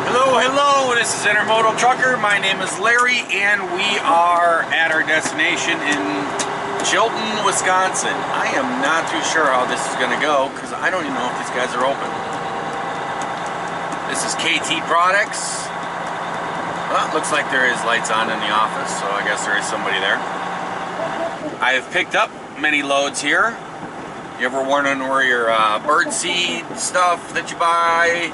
Hello, hello, this is Intermodal Trucker. My name is Larry and we are at our destination in Chilton, Wisconsin. I am not too sure how this is going to go because I don't even know if these guys are open. This is KT Products. Well, it looks like there is lights on in the office, so I guess there is somebody there. I have picked up many loads here. You ever wondering where your bird seed stuff that you buy,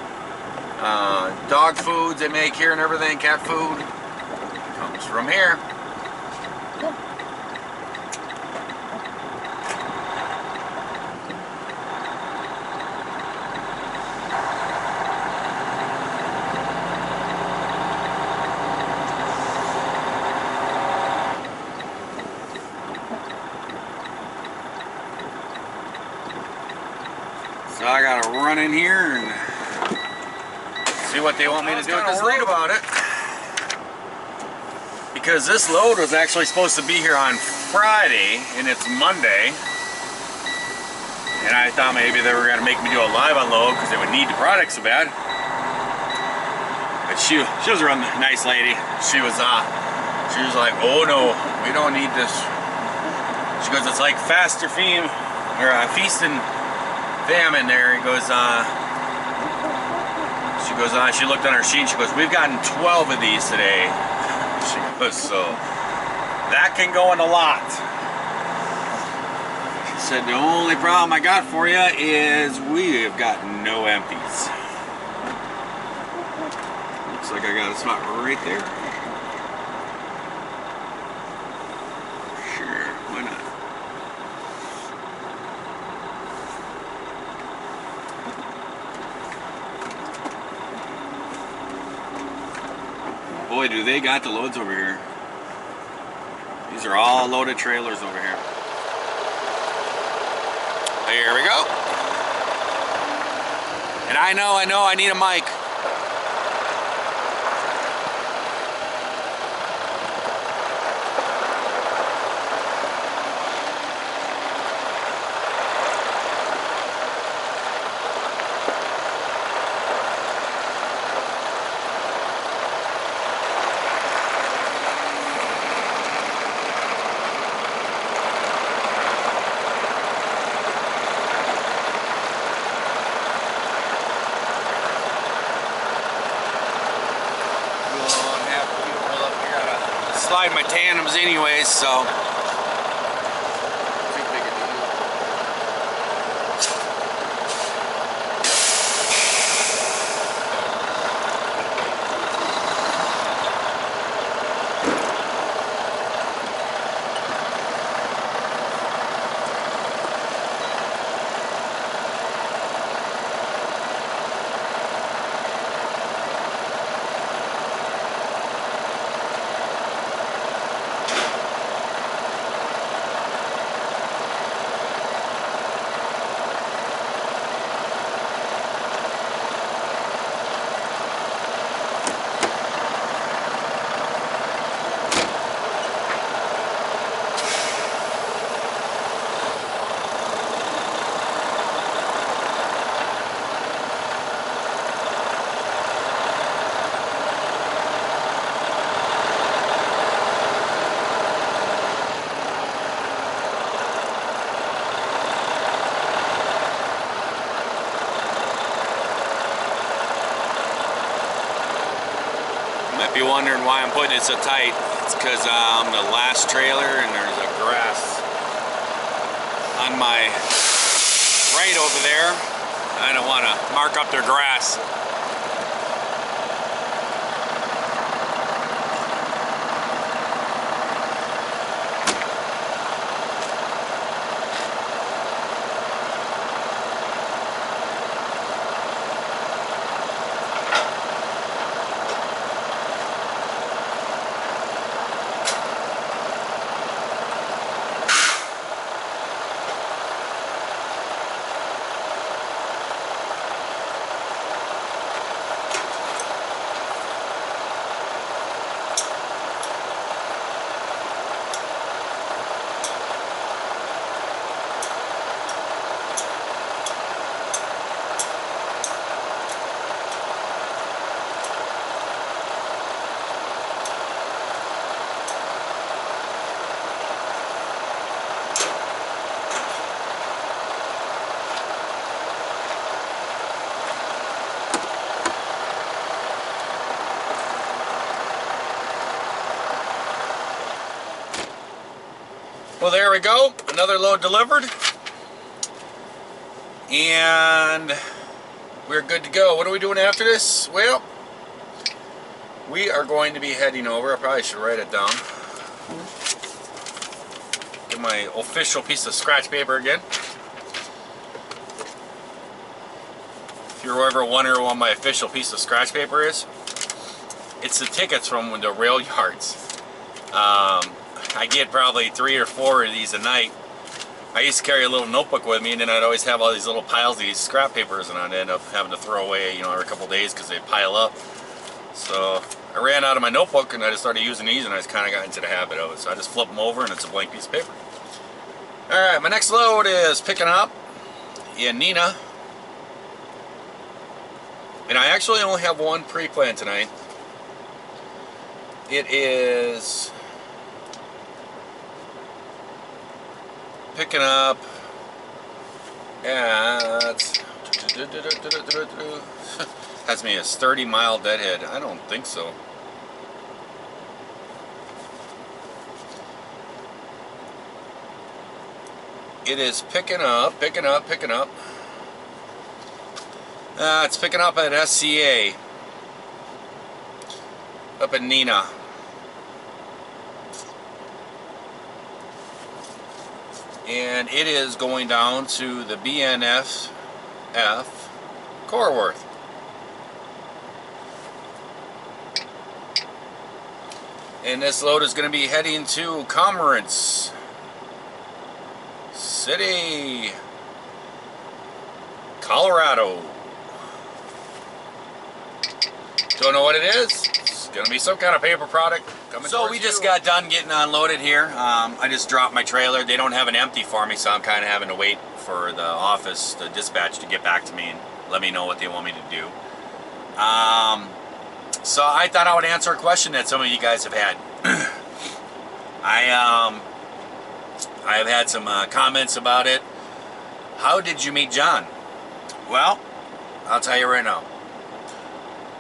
dog foods they make here and everything, cat food, comes from here. So I gotta run in here and see what they want me to do with this load. About it because this load was actually supposed to be here on Friday and it's Monday, and I thought maybe they were gonna make me do a live unload because they would need the product so bad. But she was a real nice lady. She was like, oh no, we don't need this. She goes, it's like feast and famine there. He goes, she looked on her sheet, she goes, we've gotten 12 of these today. She goes, so that can go in a lot. She said, the only problem I got for you is we have got no empties. Looks like I got a spot right there. Sure, why not? Boy, do they got the loads over here. These are all loaded trailers over here. Here we go. And I know I need a mic. Slide my tandems anyways, so if you're wondering why I'm putting it so tight, it's because I'm the last trailer and there's a grass on my right over there. I don't want to mark up their grass. Well, there we go. Another load delivered. And we're good to go. What are we doing after this? Well, we are going to be heading over. I probably should write it down. Get my official piece of scratch paper again. If you're ever wondering what my official piece of scratch paper is, it's the tickets from the rail yards. I get probably 3 or 4 of these a night. I used to carry a little notebook with me, and then I'd always have all these little piles of these scrap papers, and I'd end up having to throw away, you know, every couple of days because they pile up. So I ran out of my notebook, and I just started using these, and I just kind of got into the habit of it. So I just flip them over, and it's a blank piece of paper. All right, my next load is picking up in Neenah. And I actually only have one pre-planned tonight. It is picking up at has me a 30-mile deadhead. I don't think so. It is picking up. It's picking up at SCA up in Neenah. And it is going down to the BNSF Corworth. And this load is going to be heading to Commerce City, Colorado. Don't know what it is. It's going to be some kind of paper product coming. So we just got done getting unloaded here. I just dropped my trailer. They don't have an empty for me, so I'm kind of having to wait for the office, the dispatch, to get back to me and let me know what they want me to do. So I thought I would answer a question that some of you guys have had. I've had some comments about it. How did you meet John? Well, I'll tell you right now.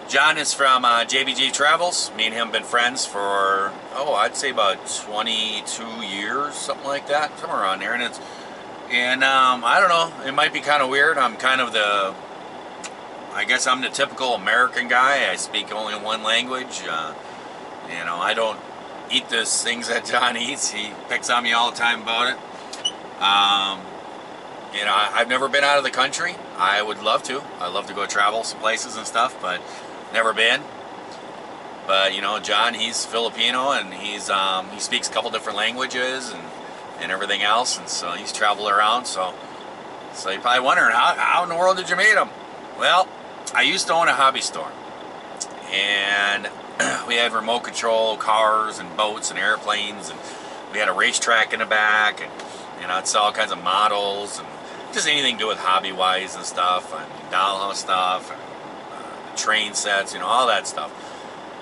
John is from JBG Travels. Me and him have been friends for, I'd say about 22 years, something like that, somewhere around there. And I don't know, it might be kind of weird. I'm kind of I guess I'm the typical American guy. I speak only one language. You know, I don't eat the things that John eats. He picks on me all the time about it. You know, I've never been out of the country. I would love to. I'd love to go travel some places and stuff, but never been. But you know, John, he's Filipino, and he speaks a couple different languages and everything else, and so he's traveled around. So you're probably wondering, how in the world did you meet him? Well, I used to own a hobby store, and we had remote control cars and boats and airplanes, and we had a racetrack in the back, and you know, I'd sell all kinds of models and just anything to do with hobby-wise and stuff, and dollhouse stuff, and train sets, you know, all that stuff.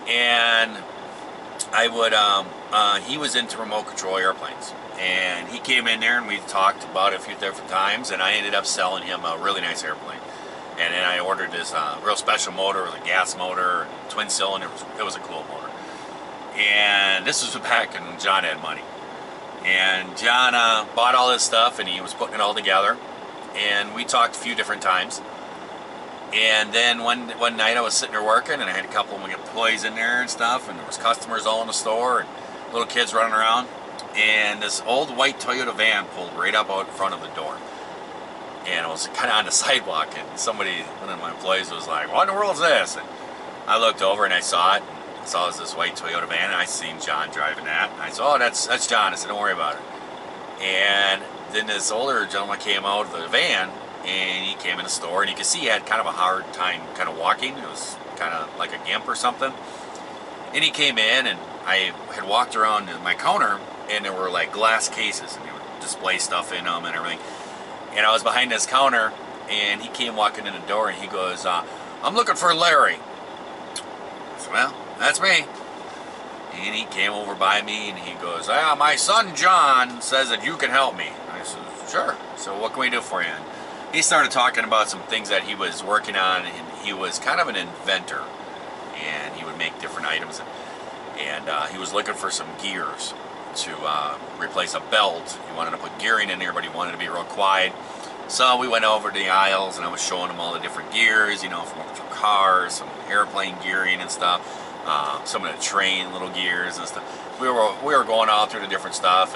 And I would, he was into remote control airplanes, and he came in there and we talked about it a few different times, and I ended up selling him a really nice airplane. And then I ordered this real special motor with a gas motor, twin cylinder. It was a cool motor. And this was back when John had money. And John bought all this stuff, and he was putting it all together. And we talked a few different times. And then one night I was sitting there working, and I had a couple of my employees in there and stuff, and there was customers all in the store, and little kids running around. And this old white Toyota van pulled right up out in front of the door. And it was kind of on the sidewalk, and one of my employees was like, "What in the world is this?" And I looked over and I saw it. I saw it was this white Toyota van, and I seen John driving that. And I said, "Oh, that's John." I said, "Don't worry about it." And then this older gentleman came out of the van, and he came in the store, and you could see he had kind of a hard time kind of walking. It was kind of like a gimp or something. And he came in, and I had walked around my counter, and there were like glass cases, and he would display stuff in them and everything. And I was behind this counter, and he came walking in the door, and he goes, "I'm looking for Larry." I said, "Well, that's me." And he came over by me, and he goes, "My son John says that you can help me." I said, "Sure. So what can we do for you?" And he started talking about some things that he was working on, and he was kind of an inventor, and he would make different items, and he was looking for some gears. to replace a belt. He wanted to put gearing in there, but he wanted to be real quiet. So we went over to the aisles, and I was showing him all the different gears, you know, from cars, some airplane gearing and stuff, some of the train little gears and stuff. We were going all through the different stuff,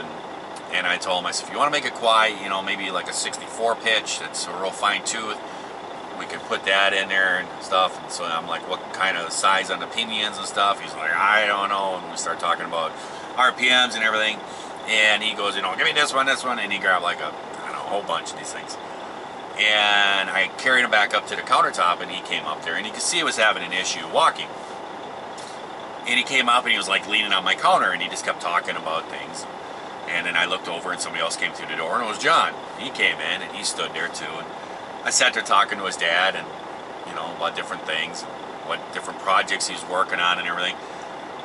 and I told him, I said, if you want to make it quiet, you know, maybe like a 64 pitch, that's a real fine tooth, we could put that in there and stuff. And so I'm like, what kind of size on the pinions and stuff? He's like, I don't know. And we start talking about RPMs and everything. And he goes, you know, give me this one, and he grabbed like a, I don't know, a whole bunch of these things. And I carried him back up to the countertop, and he came up there, and you could see he was having an issue walking. And he came up, and he was like leaning on my counter, and he just kept talking about things. And then I looked over, and somebody else came through the door, and it was John. He came in, and he stood there too. And I sat there talking to his dad, and you know, about different things, what different projects he's working on and everything.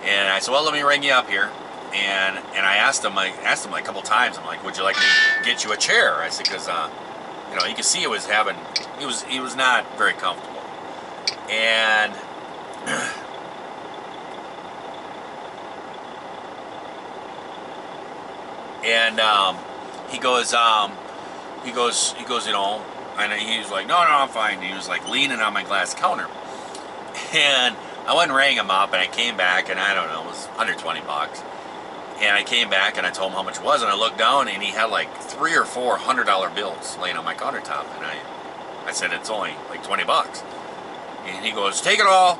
And I said, well, let me ring you up here. And I asked him like a couple times. I'm like, would you like me to get you a chair? I said, because you know, you could see he was not very comfortable. And he goes, you know, and he was like, no, I'm fine. And he was like leaning on my glass counter. And I went and rang him up, and I came back, and I don't know, it was under 20 bucks. And I came back, and I told him how much it was, and I looked down, and he had like 3 or 4 $100 bills laying on my countertop. And I said, it's only like 20 bucks. And he goes, take it all.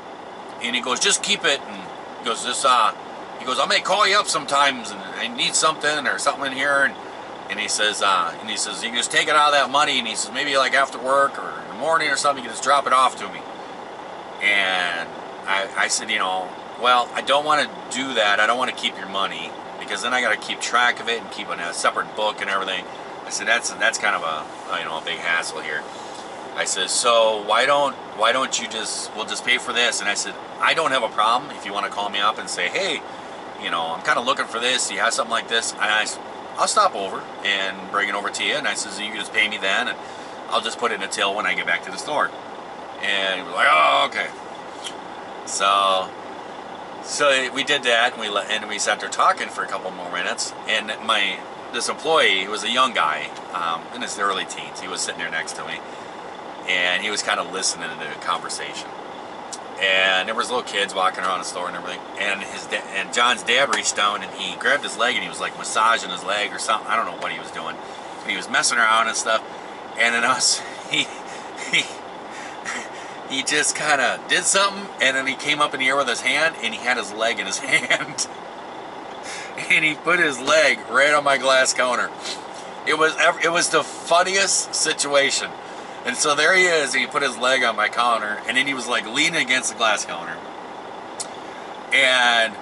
And he goes, just keep it. And he goes, he goes, I may call you up sometimes, and I need something or something in here. And he says, you can just take it out of that money. And he says, maybe like after work or in the morning or something, you can just drop it off to me. And I said, you know, well, I don't want to do that. I don't want to keep your money, because then I got to keep track of it and keep a separate book and everything. I said, that's kind of a big hassle here. I said, so why don't we'll just pay for this? And I said, I don't have a problem if you want to call me up and say, hey, you know, I'm kind of looking for this. Do you have something like this? And I'll stop over and bring it over to you. And I said, so you can just pay me then, and I'll just put it in a till when I get back to the store. And he was like, oh, okay. So we did that, and we sat there talking for a couple more minutes. And this employee, who was a young guy, in his early teens, he was sitting there next to me, and he was kind of listening to the conversation. And there was little kids walking around the store and everything. And John's dad reached down, and he grabbed his leg, and he was like massaging his leg or something. I don't know what he was doing, but he was messing around and stuff. And then he just kind of did something, and then he came up in the air with his hand, and he had his leg in his hand. And he put his leg right on my glass counter. It was the funniest situation. And so there he is, and he put his leg on my counter, and then he was like leaning against the glass counter. And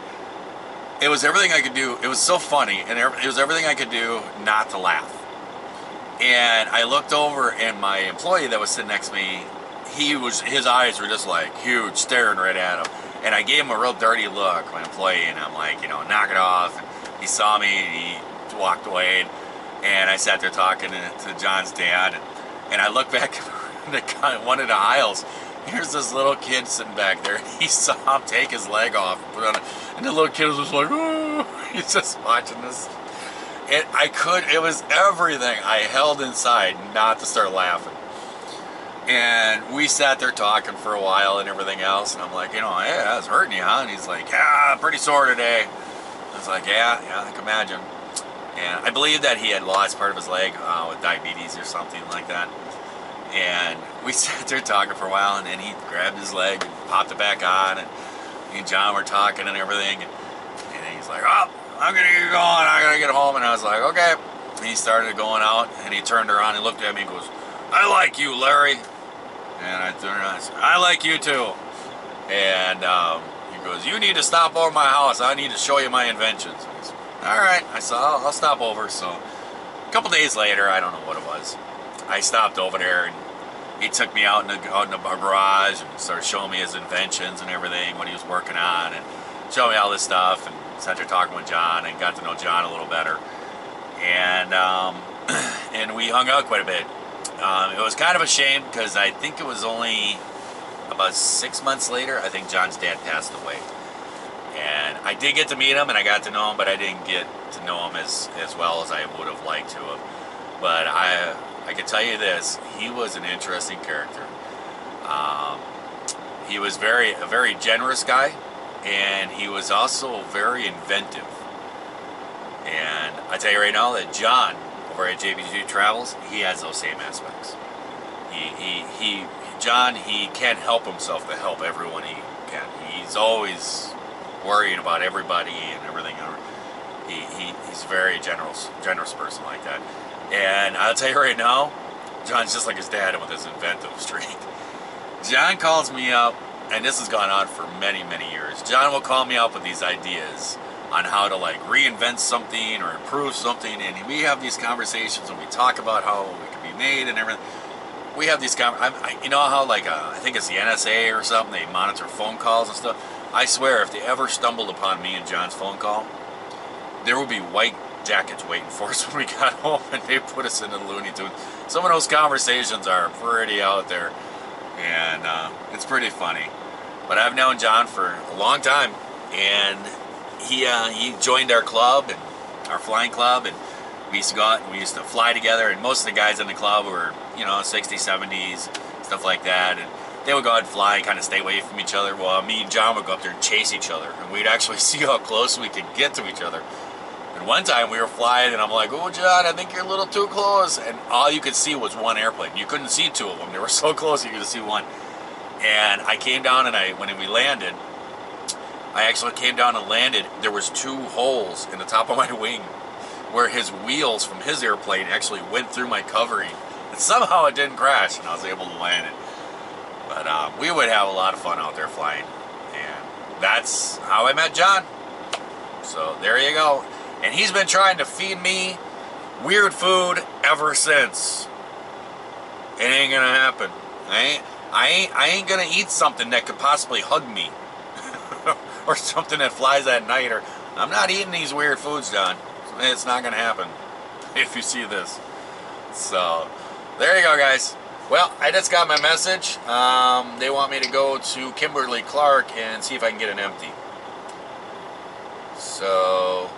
it was everything I could do. It was so funny, and it was everything I could do not to laugh. And I looked over, and my employee that was sitting next to me, his eyes were just like huge, staring right at him. And I gave him a real dirty look, my employee, and I'm like, you know, knock it off. And he saw me, and he walked away. And I sat there talking to John's dad, and I looked back in one of the aisles. Here's this little kid sitting back there, and he saw him take his leg off and put it on, and the little kid was just like, oh, he's just watching this. And it was everything I held inside not to start laughing. And we sat there talking for a while and everything else, and I'm like, you know, hey, that's hurting you, huh? And he's like, yeah, pretty sore today. I was like, yeah, I can imagine. And I believe that he had lost part of his leg with diabetes or something like that. And we sat there talking for a while, and then he grabbed his leg and popped it back on, and me and John were talking and everything. And he's like, oh, I'm gonna get going, I gotta get home. And I was like, okay. And he started going out, and he turned around and looked at me and goes, I like you, Larry. And I turned around and said, I like you too. And he goes, you need to stop over my house. I need to show you my inventions. I said, all right. I said, I'll stop over. So a couple days later, I don't know what it was, I stopped over there, and he took me out in the garage and started showing me his inventions and everything, what he was working on, and showed me all this stuff, and sat there talking with John and got to know John a little better. And and we hung out quite a bit. It was kind of a shame, because I think it was only about 6 months later, I think John's dad passed away. And I did get to meet him, and I got to know him, but I didn't get to know him as well as I would have liked to have. But I can tell you this, he was an interesting character. He was a very generous guy, and he was also very inventive. And I tell you right now that John over at JBG Travels, he has those same aspects. John, he can't help himself to help everyone he can. He's always worrying about everybody and everything. He's a very generous person like that. And I'll tell you right now, John's just like his dad with his inventive streak. John calls me up, and this has gone on for many, many years. John will call me up with these ideas on how to like reinvent something or improve something, and we have these conversations and we talk about how it can be made and everything. We have these you know how like I think it's the NSA or something, they monitor phone calls and stuff. I swear if they ever stumbled upon me and John's phone call, there would be white jackets waiting for us when we got home, and they put us in the Looney Tunes. Some of those conversations are pretty out there, and it's pretty funny. But I've known John for a long time, and he joined our club, and our flying club, and we used to go out and we used to fly together, and most of the guys in the club were, you know, 60s, 70s, stuff like that, and they would go out and fly and kind of stay away from each other. Well, me and John would go up there and chase each other, and we'd actually see how close we could get to each other. And one time we were flying, and I'm like, "Oh, John, I think you're a little too close," and all you could see was one airplane. You couldn't see two of them. They were so close you could see one. And I came down, and when we landed, I actually came down and landed. There was 2 holes in the top of my wing where his wheels from his airplane actually went through my covering. And somehow it didn't crash, and I was able to land it. But we would have a lot of fun out there flying. And that's how I met John. So there you go. And he's been trying to feed me weird food ever since. It ain't gonna happen. I ain't gonna eat something that could possibly hug me. Or something that flies at night. Or I'm not eating these weird foods, John. It's not gonna happen if you see this. So there you go, guys. Well, I just got my message. They want me to go to Kimberly Clark and see if I can get an empty. So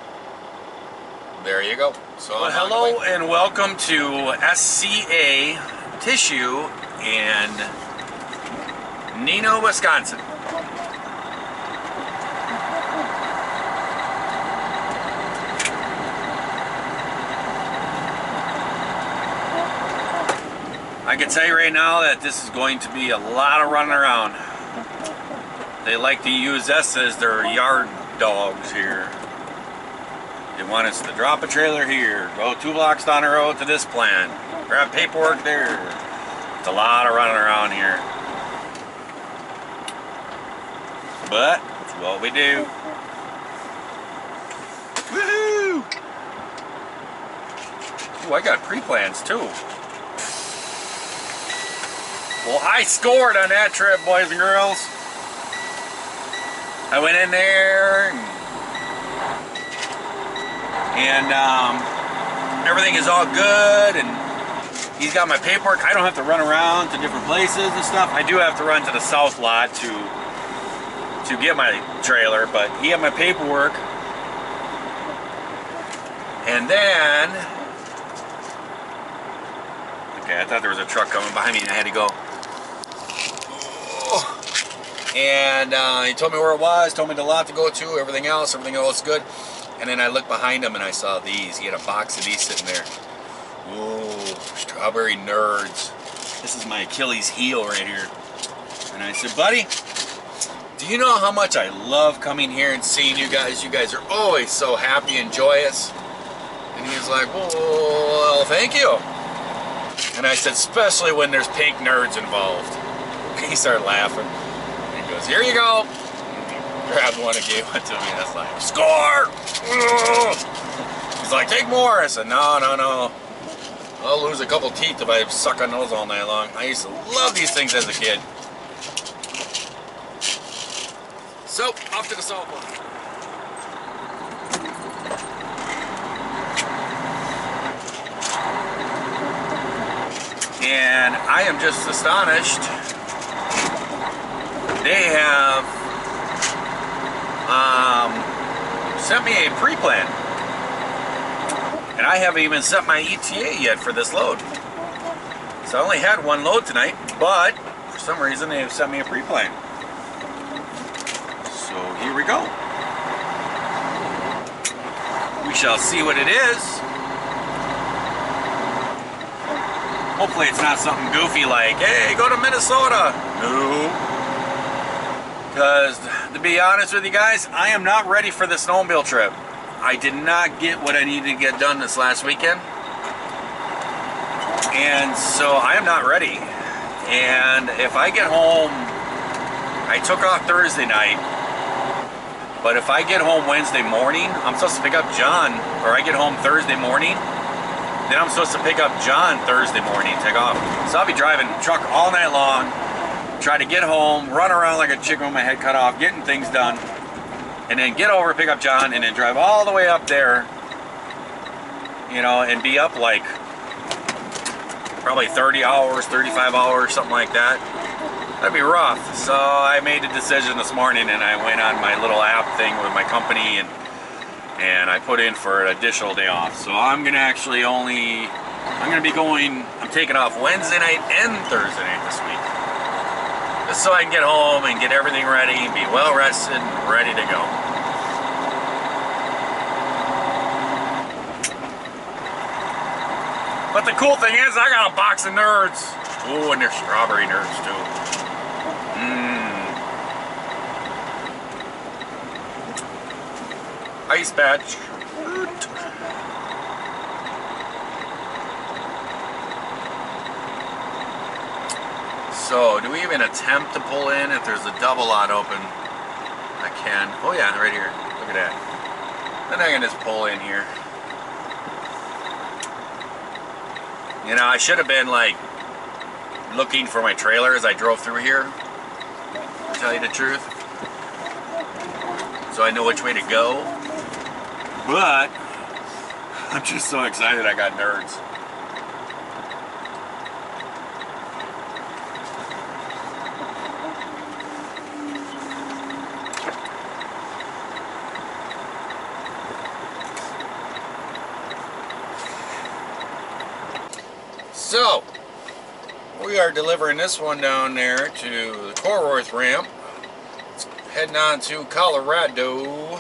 there you go. So well, hello and welcome to SCA Tissue in Neenah, Wisconsin. I can tell you right now that this is going to be a lot of running around. They like to use us as their yard dogs here. They want us to drop a trailer here, go 2 blocks down the road to this plant, grab paperwork there. It's a lot of running around here. But it's what we do. Woohoo! Ooh, I got pre-plans too. Well, I scored on that trip, boys and girls. I went in there and everything is all good, and he's got my paperwork. I don't have to run around to different places and stuff. I do have to run to the south lot to get my trailer, but he had my paperwork. And then, okay, I thought there was a truck coming behind me and I had to go. And he told me where it was, told me the lot to go to, everything else good. And then I looked behind him and I saw these. He had a box of these sitting there. Ooh, strawberry nerds. This is my Achilles heel right here. And I said, buddy, do you know how much I love coming here and seeing you guys? You guys are always so happy and joyous. And he was like, well, thank you. And I said, especially when there's pink nerds involved. He started laughing. And he goes, here you go. He grabbed one and gave it to me. And I was like, score! He's like, take more. I said, no. I'll lose a couple teeth if I suck on those all night long. I used to love these things as a kid. So, off to the salt line. And I am just astonished. They have sent me a pre-plan. And I haven't even set my ETA yet for this load. So I only had one load tonight, but for some reason they have sent me a pre-plan. So here we go. We shall see what it is. Hopefully it's not something goofy like, hey, go to Minnesota. No. Because to be honest with you guys, I am not ready for the snowmobile trip. I did not get what I needed to get done this last weekend. And so I am not ready. And if I get home, I took off Thursday night. But if I get home Wednesday morning, I'm supposed to pick up John, or I get home Thursday morning, then I'm supposed to pick up John Thursday morning, take off. So I'll be driving truck all night long, try to get home, run around like a chicken with my head cut off, getting things done, and then get over, pick up John, and then drive all the way up there, you know, and be up like probably 30 hours, 35 hours, something like that. That'd be rough. So I made a decision this morning and I went on my little app thing with my company and I put in for an additional day off. So I'm gonna actually I'm taking off Wednesday night and Thursday night this week. Just so I can get home and get everything ready and be well rested and ready to go. But the cool thing is I got a box of Nerds. Ooh, and they're strawberry Nerds too. Ice patch. So, do we even attempt to pull in if there's a double lot open? I can. Oh yeah, right here. Look at that. Then I can just pull in here. You know, I should have been like looking for my trailer as I drove through here, to tell you the truth. So I know which way to go. But I'm just so excited I got Nerds. So, we are delivering this one down there to the Corworth ramp. It's heading on to Colorado.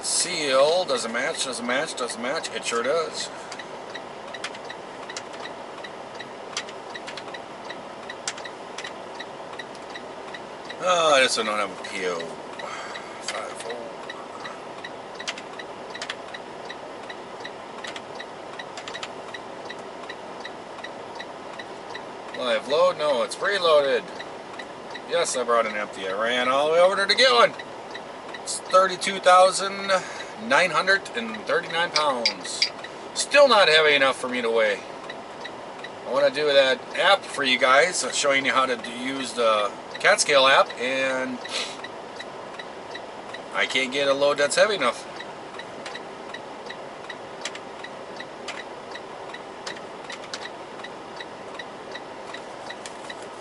Seal, doesn't match, doesn't match, doesn't match. It sure does. Oh, this one don't have a PO. 5-4. Live load? No, it's preloaded. Yes, I brought an empty. I ran all the way over there to get one. It's 32,939 pounds. Still not heavy enough for me to weigh. I want to do that app for you guys, showing you how to use the cat scale app, and I can't get a load that's heavy enough.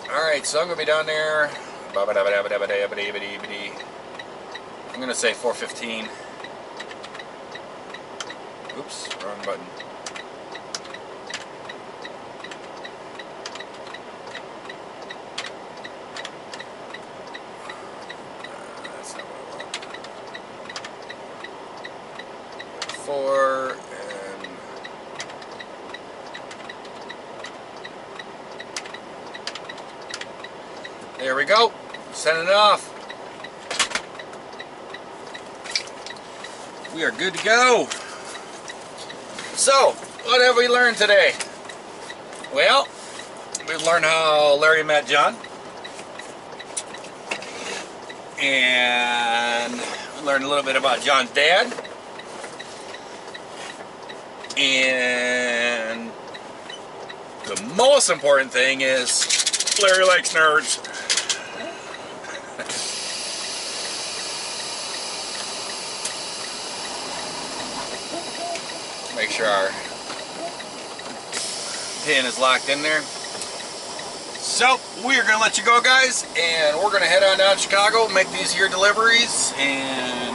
Alright, so I'm going to be down there. I'm going to say 4:15. Oops, wrong button. That's not what I want. 4 and... There we go. Sending it off. We are good to go. So, what have we learned today? Well, we've learned how Larry met John. And we learned a little bit about John's dad. And the most important thing is Larry likes Nerds. Make sure our pin is locked in there. So we're gonna let you go, guys, and we're gonna head on down to Chicago, make these here deliveries, and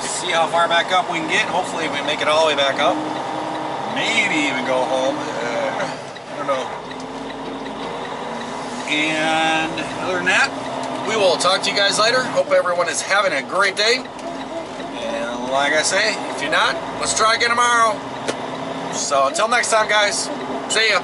see how far back up we can get. Hopefully we make it all the way back up. Maybe even go home. I don't know. And other than that, we will talk to you guys later. Hope everyone is having a great day. And like I say, if you're not, let's try again tomorrow. So until next time, guys, see ya.